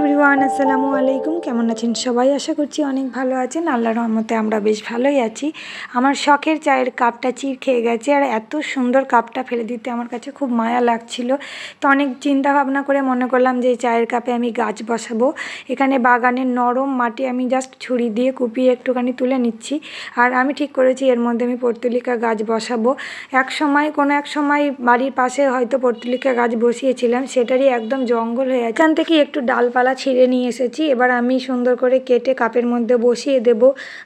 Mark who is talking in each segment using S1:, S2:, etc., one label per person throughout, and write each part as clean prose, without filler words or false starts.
S1: Everyone, আসসালামু আলাইকুম। কেমন আছেন সবাই? আশা করছি অনেক ভালো আছেন। আল্লাহর রহমতে আমরা বেশ ভালোই আছি। আমার শখের চায়ের কাপটা চির খেয়ে গেছে, আর এত সুন্দর কাপটা ফেলে দিতে আমার কাছে খুব মায়া লাগছিল। তো অনেক চিন্তা ভাবনা করে মনে করলাম যে এই চায়ের কাপে আমি গাছ বসাবো। এখানে বাগানের নরম মাটি আমি জাস্ট ছুরি দিয়ে কুপিয়ে একটুখানি তুলে নিচ্ছি। আর আমি ঠিক করেছি এর মধ্যে আমি পর্তুলিকা গাছ বসাবো। কোনো এক সময় বাড়ির পাশে হয়তো পর্তুলিকা গাছ বসিয়েছিলাম, সেটারই একদম জঙ্গল হয়ে আছে। এখান থেকে একটু ডালপালা ছিঁড়ে নিয়ে এসেছি। এবার আমি সুন্দর করে কেটে কাপের মধ্যে বসিয়ে দেব।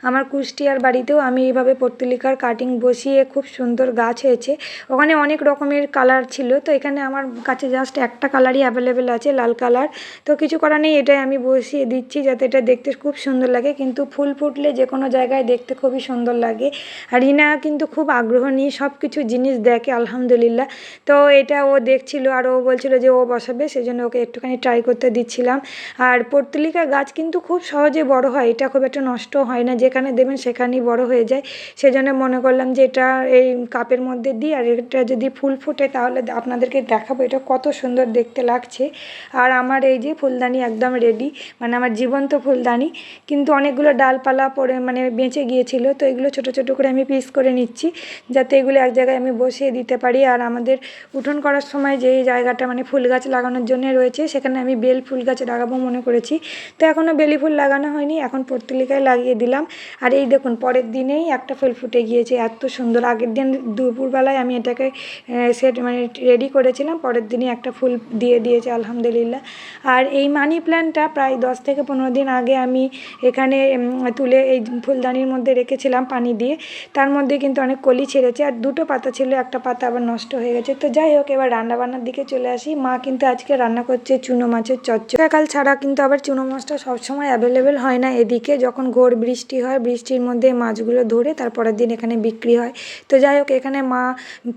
S1: আমার কুষ্টিয়ার বাড়িতেও আমি এইভাবে পর্তুলিকার কাটিং বসিয়ে খুব সুন্দর গাছ হয়েছে। ওখানে অনেক রকমের কালার ছিল, তো এখানে আমার কাছে জাস্ট একটা কালারই অ্যাভেলেবেল আছে, লাল কালার। তো কিছু করার নেই, এটাই আমি বসিয়ে দিচ্ছি যাতে এটা দেখতে খুব সুন্দর লাগে। কিন্তু ফুল ফুটলে যে কোনো জায়গায় দেখতে খুবই সুন্দর লাগে। আর রিনা কিন্তু খুব আগ্রহ নিয়ে সব কিছু জিনিস দেখে, আলহামদুলিল্লাহ। তো এটা ও দেখছিল আর ও বলছিল যে ও বসাবে, সেজন্য ওকে একটুখানি ট্রাই করতে দিচ্ছিলাম। আর পর্তুলিকা গাছ কিন্তু খুব সহজে বড় হয়, এটা খুব একটা নষ্ট হয় না, যেখানে দেবেন সেখানেই বড় হয়ে যায়। সেজন্য মনে করলাম যে এটা এই কাপের মধ্যে দিই, আর এটা যদি ফুল ফোটে তাহলে আপনাদেরকে দেখাবো এটা কত সুন্দর দেখতে লাগছে। আর আমার এই যে ফুলদানি একদম রেডি, মানে আমার জীবন্ত ফুলদানি। কিন্তু অনেকগুলো ডালপালা পড়ে মানে বেঁচে গিয়েছিল, তো এগুলো ছোটো ছোটো করে আমি পিস করে নিচ্ছি যাতে এগুলো এক জায়গায় আমি বসিয়ে দিতে পারি। আর আমাদের উঠোন করার সময় যেই জায়গাটা মানে ফুল গাছ লাগানোর জন্য রয়েছে, সেখানে আমি বেল ফুল গাছ লাগাবো মনে করেছি। তো এখনও বেলি ফুল লাগানো হয়নি, এখন পর্তুলিকায় লাগিয়ে দিলাম। আর এই দেখুন পরের দিনেই একটা ফুল ফুটে গিয়েছে, এত সুন্দর। আগের দিন দুপুরবেলায় আমি এটাকে রেডি করেছিলাম, পরের দিনই একটা ফুল দিয়ে দিয়েছে, আলহামদুলিল্লাহ। আর এই মানি প্ল্যান্টটা প্রায় 10 থেকে 15 দিন আগে আমি এখানে তুলে এই ফুলদানির মধ্যে রেখেছিলাম পানি দিয়ে। তার মধ্যে কিন্তু অনেক কলি ছেড়েছে, আর দুটো পাতা ছিল, একটা পাতা আবার নষ্ট হয়ে গেছে। তো যাই হোক, এবার রান্নাবান্নার দিকে চলে আসি। মা কিন্তু আজকে রান্না করছে চুনো মাছের চচ্চড়ি। সকাল ছাড়া কিন্তু আবার চুনো মাছটা সবসময় অ্যাভেলেবেল হয় না এদিকে, যখন ঘোর বৃষ্টি হয়, বৃষ্টির মধ্যে মাছগুলো ধরে তারপরের দিন এখানে বিক্রি হয়। তো যাই হোক, এখানে মা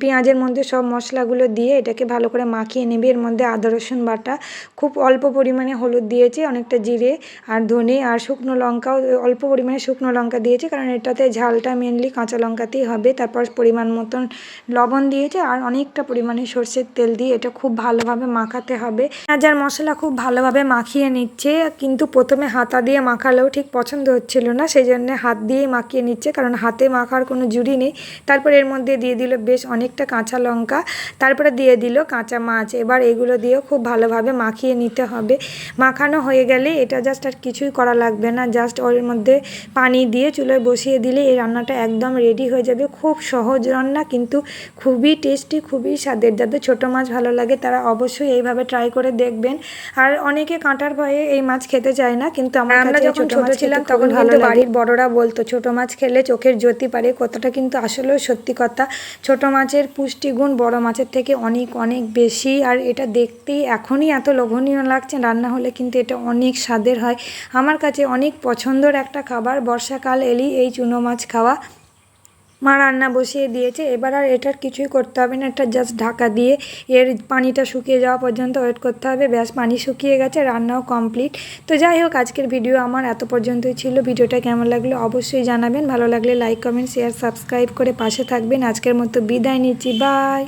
S1: পেঁয়াজের মধ্যে সব মশলাগুলো দিয়ে এটাকে ভালো করে মাখিয়ে নেবে। এর মধ্যে আদা রসুন বাটা, খুব অল্প পরিমাণে হলুদ দিয়েছে, অনেকটা জিরে আর ধনে আর শুকনো লঙ্কাও অল্প পরিমাণে শুকনো লঙ্কা দিয়েছে, কারণ এটাতে ঝালটা মেনলি কাঁচা লঙ্কাতেই হবে। তারপর পরিমাণ মতন লবণ দিয়েছে, আর অনেকটা পরিমাণে সর্ষের তেল দিয়ে এটা খুব ভালোভাবে মাখাতে হবে। পেঁয়াজ আর মশলা খুব ভালোভাবে মাখিয়ে নিচ্ছে, কিন্তু প্রথমে হাতা দিয়ে মাখালেও ঠিক পছন্দ হচ্ছিল না, সেই জন্য হাত দিয়েই মাখিয়ে নিচ্ছে, কারণ হাতে মাখার কোনো জুড়ি নেই। তারপর এর মধ্যে দিয়ে দিল বেশ অনেকটা কাঁচা লঙ্কা, তারপরে দিয়ে দিল কাঁচা মাছ। এবার এগুলো দিয়েও খুব ভালোভাবে মাখিয়ে নিতে হবে। মাখানো হয়ে গেলে এটা জাস্ট আর কিছুই করা লাগবে না, জাস্ট ওর মধ্যে পানি দিয়ে চুলায় বসিয়ে দিলে এই রান্নাটা একদম রেডি হয়ে যাবে। খুব সহজ রান্না, কিন্তু খুবই টেস্টি, খুবই স্বাদের। যাদের ছোটো মাছ ভালো লাগে তারা অবশ্যই এইভাবে ট্রাই করে দেখবেন। আর অনেকে কাঁটার ভয়ে এই মাছ খেতে চায় না, কিন্তু আমরা যখন ছোটো ছিলাম তখন কিন্তু বাড়ির বড়রা বলতো ছোটো মাছ খেলে চোখের জ্যোতি বাড়ে, কথাটা কিন্তু আসলেও সত্যি কথা। ছোটো মাছের পুষ্টিগুণ বড় মাছের থেকে অনেক অনেক বেশি। আর এটা দেখতেই এখনই এত লোভনীয় লাগছে, রান্না হলে কিন্তু এটা অনেক স্বাদের হয়। আমার কাছে অনেক পছন্দের একটা খাবার, বর্ষাকাল এলেই এই চুনো মাছ খাওয়া। মা রান্না বসিয়ে দিয়েছে, এবার আর এটার কিছুই করতে হবে না, এটা জাস্ট ঢাকা দিয়ে এর পানিটা শুকিয়ে যাওয়া পর্যন্ত ওয়েট করতে হবে। ব্যাস, পানি শুকিয়ে গেছে, রান্নাও কমপ্লিট। তো যাই হোক, আজকের ভিডিও আমার এত পর্যন্তই ছিল। ভিডিওটা কেমন লাগলো অবশ্যই জানাবেন, ভালো লাগলে লাইক কমেন্ট শেয়ার সাবস্ক্রাইব করে পাশে থাকবেন। আজকের মতো বিদায় নিচ্ছি, বাই।